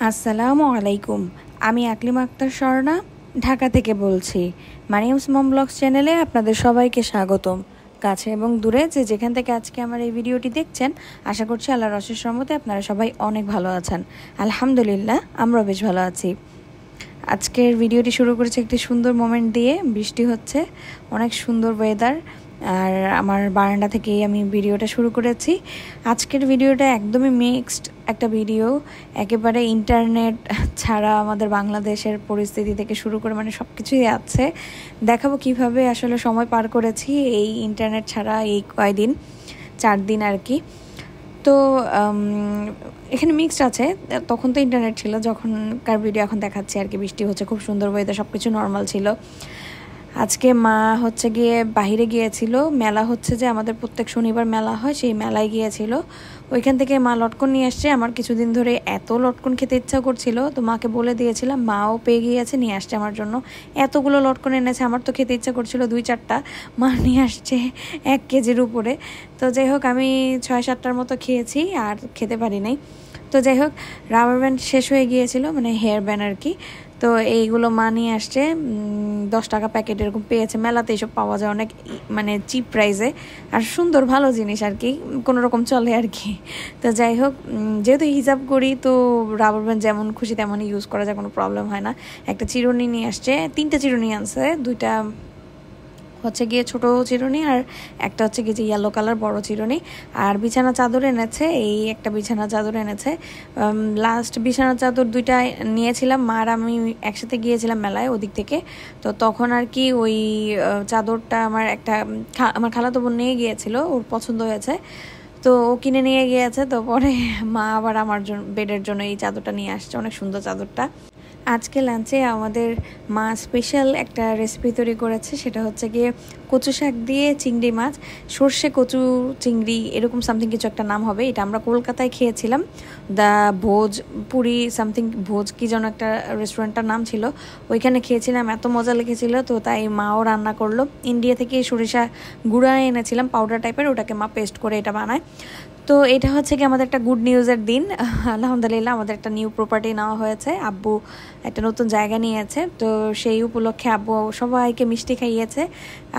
আসসালামু আলাইকুম। আমি আকলিমা আক্তার স্বর্ণা ঢাকা থেকে বলছি। মারিয়ামস মম ব্লগস চ্যানেলে আপনাদের সবাইকে স্বাগতম। কাছে এবং দূরে যে যেখান থেকে আজকে আমার এই ভিডিওটি দেখছেন, আশা করছি আল্লাহর অশেষ রহমতে আপনারা সবাই অনেক ভালো আছেন। আলহামদুলিল্লাহ, আমরাও বেশ ভালো আছি। আজকের ভিডিওটি শুরু করেছে একটি সুন্দর মোমেন্ট দিয়ে। বৃষ্টি হচ্ছে, অনেক সুন্দর ওয়েদার, আর আমার বারান্দা থেকেই আমি ভিডিওটা শুরু করেছি। আজকের ভিডিওটা একদমই মিক্সড একটা ভিডিও, একেবারে ইন্টারনেট ছাড়া আমাদের বাংলাদেশের পরিস্থিতি থেকে শুরু করে সব কিছুই আছে। দেখাবো কিভাবে আসলে সময় পার করেছি এই ইন্টারনেট ছাড়া এই কয়দিন, 4 দিন আর কি। তো এখানে মিক্সড আছে, তখন তো ইন্টারনেট ছিল, যখনকার ভিডিও এখন দেখাচ্ছি আর কি। বৃষ্টি হচ্ছে, খুব সুন্দর ওয়েদার, সব কিছু নর্মাল ছিল। আজকে মা গিয়ে বাহিরে গিয়েছিল। মেলা হচ্ছে, যে আমাদের প্রত্যেক শনিবার মেলা হয়, সেই মেলায় গিয়েছিল। ওইখান থেকে মা লটকন নিয়ে আসছে। আমার কিছুদিন ধরে এত লটকন খেতে ইচ্ছা করছিল, তো মাকে বলে দিয়েছিলাম, মাও পেয়ে গিয়েছে, নিয়ে আসছে আমার জন্য। এতগুলো লটকন এনেছে, আমার তো খেতে ইচ্ছা করছিল 2-4টা, মা নিয়ে আসছে 1 কেজির উপরে। তো যাই হোক, আমি 6-7টার মতো খেয়েছি, আর খেতে পারি নাই। তো যাই হোক, রাবার ব্যান্ড শেষ হয়ে গিয়েছিল, হেয়ার ব্যান্ড আর কি। তো এইগুলো মা নিয়ে আসছে, 10 টাকা প্যাকেট এরকম পেয়েছে। মেলাতে এসব পাওয়া যায় অনেক চিপ প্রাইসে, আর সুন্দর ভালো জিনিস আর কি, কোনো রকম চলে আর কি। তো যাই হোক, যেহেতু হিসাব করি, তো রাবার ব্যান্ড যেমন খুশি তেমনই ইউজ করা যায়, কোনো প্রবলেম হয় না। একটা চিরুনি নিয়ে আসছে, 3টা চিরুনি আনছে, 2টা হচ্ছে গিয়ে ছোট চিরুনি, আর একটা হচ্ছে গিয়ে যে ইয়েলো কালার বড় চিরুনি। আর বিছানা চাদর এনেছে, এই একটা বিছানা চাদর এনেছে। লাস্ট বিছানা চাদর 2টা নিয়েছিলাম, মার আমি একসাথে গিয়েছিলাম মেলায় ওদিক থেকে। তো তখন আর কি ওই চাদরটা আমার খালাতো বোন নিয়ে গিয়েছিল, ওর পছন্দ হয়েছে, তো ও কিনে নিয়ে গিয়েছে। তো পরে মা আবার আমার জন্য বেডের জন্য এই চাদরটা নিয়ে আসছে, অনেক সুন্দর চাদরটা। আজকে লাঞ্চে আমাদের মা স্পেশাল একটা রেসিপি তৈরি করেছে, সেটা হচ্ছে গিয়ে কচু শাক দিয়ে চিংড়ি মাছ, সর্ষে কচু চিংড়ি, এরকম সামথিং কিছু একটা নাম হবে। এটা আমরা কলকাতায় খেয়েছিলাম, দ্য ভোজপুরি সামথিং, ভোজ কি যেন একটা রেস্টুরেন্টটার নাম ছিল, ওইখানে খেয়েছিলাম, এত মজা লেগেছিল। তো তাই মাও রান্না করলো। ইন্ডিয়া থেকে সরিষা গুঁড়া এনেছিলাম, পাউডার টাইপের, ওটাকে মা পেস্ট করে এটা বানায়। তো এটা হচ্ছে কি আমাদের একটা গুড নিউজের দিন। আলহামদুলিল্লাহ, আমাদের একটা নিউ প্রপার্টি নেওয়া হয়েছে, আব্বু একটা নতুন জায়গা নিয়েছে। তো সেই উপলক্ষে আব্বু সবাইকে মিষ্টি খাইয়েছে,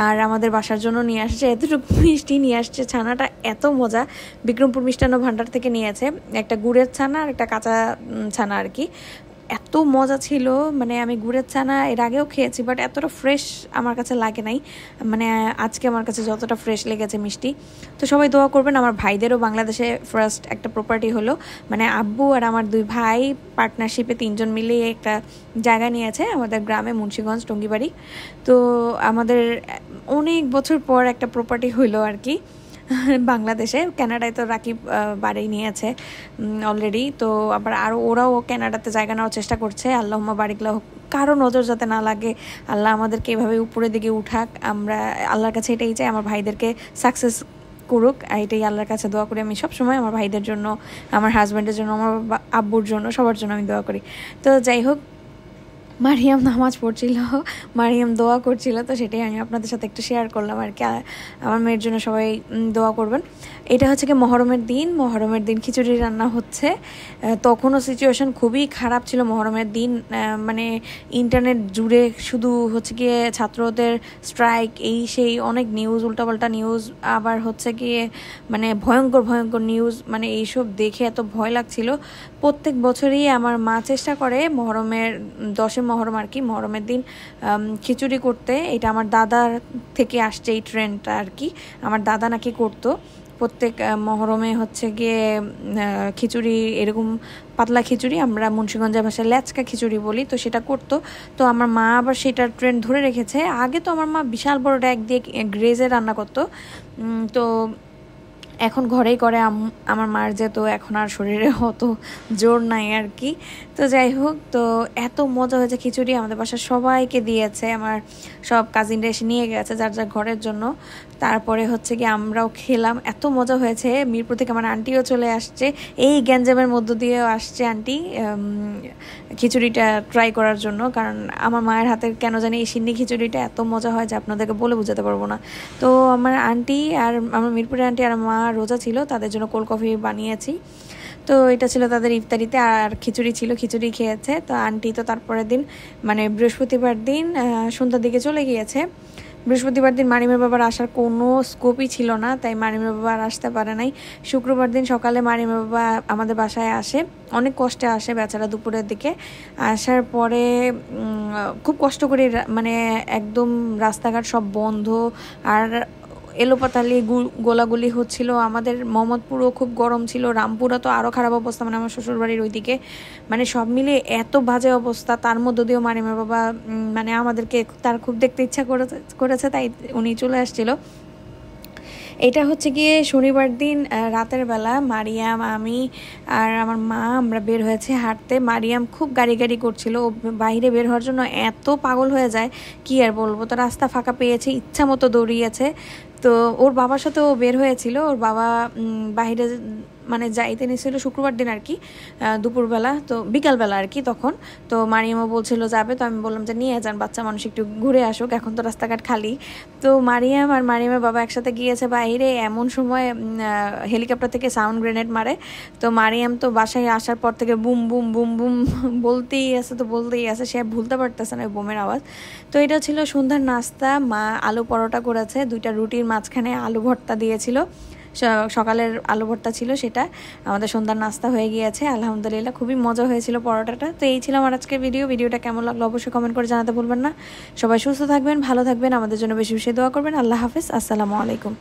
আর আমাদের বাসার জন্য নিয়ে আসছে এতটুকু মিষ্টি নিয়ে আসছে। ছানাটা এত মজা, বিক্রমপুর মিষ্টান্ন ভান্ডার থেকে নিয়েছে, একটা গুড়ের ছানা আর একটা কাঁচা ছানা আর কি। এত মজা ছিল, আমি গুড়ের ছানা এর আগেও খেয়েছি, বাট এতটা ফ্রেশ আমার কাছে লাগে নাই, আজকে আমার কাছে যতটা ফ্রেশ লেগেছে মিষ্টি। তো সবাই দোয়া করবেন। আমার ভাইদেরও বাংলাদেশে ফার্স্ট একটা প্রপার্টি হলো, আব্বু আর আমার 2 ভাই পার্টনারশিপে 3 জন মিলে একটা জায়গা নিয়েছে আমাদের গ্রামে, মুন্সিগঞ্জ টঙ্গিবাড়ি। তো আমাদের অনেক বছর পর একটা প্রপার্টি হইলো আর কি বাংলাদেশে। কানাডায় তো রাকিব বাড়ি নিয়েছে অলরেডি, তো আবার আরও ওরাও কানাডাতে জায়গা নেওয়ার চেষ্টা করছে। আল্লাহুম্মা বারিকলাহ, কারো নজর যাতে না লাগে, আল্লাহ আমাদেরকে এভাবে উপরের দিকে উঠাক। আমরা আল্লাহর কাছে এটাই চাই, আমার ভাইদেরকে সাকসেস করুক, এটাই আল্লাহর কাছে দোয়া করি। আমি সবসময় আমার ভাইদের জন্য, আমার হাজব্যান্ডের জন্য, আমার আব্বুর জন্য, সবার জন্য আমি দোয়া করি। তো যাই হোক, মারিয়াম নামাজ পড়ছিল, মারিয়াম দোয়া করছিল, তো সেটাই আমি আপনাদের সাথে একটু শেয়ার করলাম আর কি। আমার মেয়ের জন্য সবাই দোয়া করবেন। এটা হচ্ছে কি মহরমের দিন খিচুড়ি রান্না হচ্ছে। তখনও সিচুয়েশন খুবই খারাপ ছিল মহরমের দিন, ইন্টারনেট জুড়ে শুধু হচ্ছে গিয়ে ছাত্রদের স্ট্রাইক, এই সেই অনেক নিউজ, উল্টাপাল্টা নিউজ, আবার হচ্ছে গিয়ে ভয়ঙ্কর নিউজ, এইসব দেখে এত ভয় লাগছিল। প্রত্যেক বছরই আমার মা চেষ্টা করে মহরমের 10 মহরম আর কি, মহরমের দিন খিচুড়ি করতে। এটা আমার দাদার থেকে আসছে এই ট্রেন্ডটা আর কি। আমার দাদা নাকি করতো প্রত্যেক মহরমে হচ্ছে গিয়ে খিচুড়ি, এরকম পাতলা খিচুড়ি, আমরা মুন্সিগঞ্জের ভাষায় লেচকা খিচুড়ি বলি, তো সেটা করতো। তো আমার মা আবার সেটার ট্রেন্ড ধরে রেখেছে। আগে তো আমার মা বিশাল বড় ড্যাক দিয়ে গ্রেজে রান্না করতো, তো এখন ঘরেই করে। আমার মার যেহেতু এখন আর শরীরে অত জোর নাই আর কি। তো যাই হোক, তো এত মজা হয়েছে খিচুড়ি, আমাদের বাসার সবাইকে দিয়েছে, আমার সব কাজিনরা এসে নিয়ে গেছে যার যার ঘরের জন্য। তারপরে হচ্ছে কি আমরাও খেলাম, এত মজা হয়েছে। মিরপুর থেকে আমার আন্টিও চলে আসছে, এই গ্যাঞ্জামের মধ্য দিয়েও আসছে আন্টি খিচুড়িটা ট্রাই করার জন্য, কারণ আমার মায়ের হাতের কেন জানি এই সিন্নি খিচুড়িটা এত মজা হয় যে আপনাদেরকে বলে বোঝাতে পারবো না। তো আমার আন্টি আর আমার মিরপুরের আন্টি আর মা রোজা ছিল, তাদের জন্য কোল্ড কফি বানিয়েছি। তো তো এটা ছিল তাদের ইফতারিতে, আর খিচুড়ি ছিল, খিচুড়ি খেয়েছে। তো আন্টি তো তারপরের দিন মানে বৃহস্পতিবার দিন সন্ধ্যার দিকে চলে গিয়েছে। বৃহস্পতিবার দিন মারিমের বাবার আসার কোনো স্কোপই ছিল না, তাই মারিমের বাবা আর আসতে পারে নাই। শুক্রবার দিন সকালে মারিমের বাবা আমাদের বাসায় আসে, অনেক কষ্টে আসে বেচারা। দুপুরের দিকে আসার পরে খুব কষ্ট করে, মানে একদম রাস্তাঘাট সব বন্ধ আর এলোপাতালি গোলাগুলি হচ্ছিল। আমাদের মোহাম্মদপুরও খুব গরম ছিল, রামপুরা তো আরও খারাপ অবস্থা, মানে আমার শ্বশুরবাড়ির ওইদিকে, মানে সব মিলে এত বাজে অবস্থা। তার মধ্য দিয়েও মারিমের বাবা মানে আমাদেরকে তার খুব দেখতে ইচ্ছা করেছে, তাই উনি চলে আসছিল। এটা হচ্ছে গিয়ে শনিবার দিন রাতের বেলা মারিয়াম, আমি আর আমার মা আমরা বের হয়েছে হাঁটতে। মারিয়াম খুব গাড়ি করছিল, ও বাইরে বের হওয়ার জন্য এত পাগল হয়ে যায় কি আর বলবো। তো রাস্তা ফাঁকা পেয়েছে, ইচ্ছা মতো দৌড়িয়েছে। তো ওর বাবার সাথে ও বের হয়েছিল, ওর বাবা বাইরে মানে যাইতে নিয়েছিল শুক্রবার দিন আর কি, দুপুরবেলা, তো বিকালবেলা আর কি তখন। তো মারিয়ামও বলছিল যাবে, তো আমি বললাম যে নিয়ে যান, বাচ্চা মানুষ একটু ঘুরে আসুক, এখন তো রাস্তাঘাট খালি। তো মারিয়াম আর মারিয়ামের বাবা একসাথে গিয়েছে বাইরে, এমন সময় হেলিকপ্টার থেকে সাউন্ড গ্রেনেড মারে। তো মারিয়াম তো বাসায় আসার পর থেকে বুম বুম বুম বুম বলতেই আছে, সে ভুলতে পারতেছে না ওই বোমের আওয়াজ। তো এটা ছিল সন্ধ্যার নাস্তা। মা আলু পরোটা করেছে, 2টা রুটির মাঝখানে আলু ভর্তা দিয়েছিল, সকালের আলু ভর্তা ছিল, সেটা আমাদের সন্ধ্যার নাস্তা হয়ে গিয়েছে। আলহামদুলিল্লাহ খুবই মজা হয়েছিল পরোটাটা। তো এই ছিল আমার আজকের ভিডিওটা কেমন লাগলো অবশ্যই কমেন্ট করে জানাতে ভুলবেন না। সবাই সুস্থ থাকবেন, ভালো থাকবেন, আমাদের জন্য বেশি বেশি দোয়া করবেন। আল্লাহ হাফেজ, আসসালামু আলাইকুম।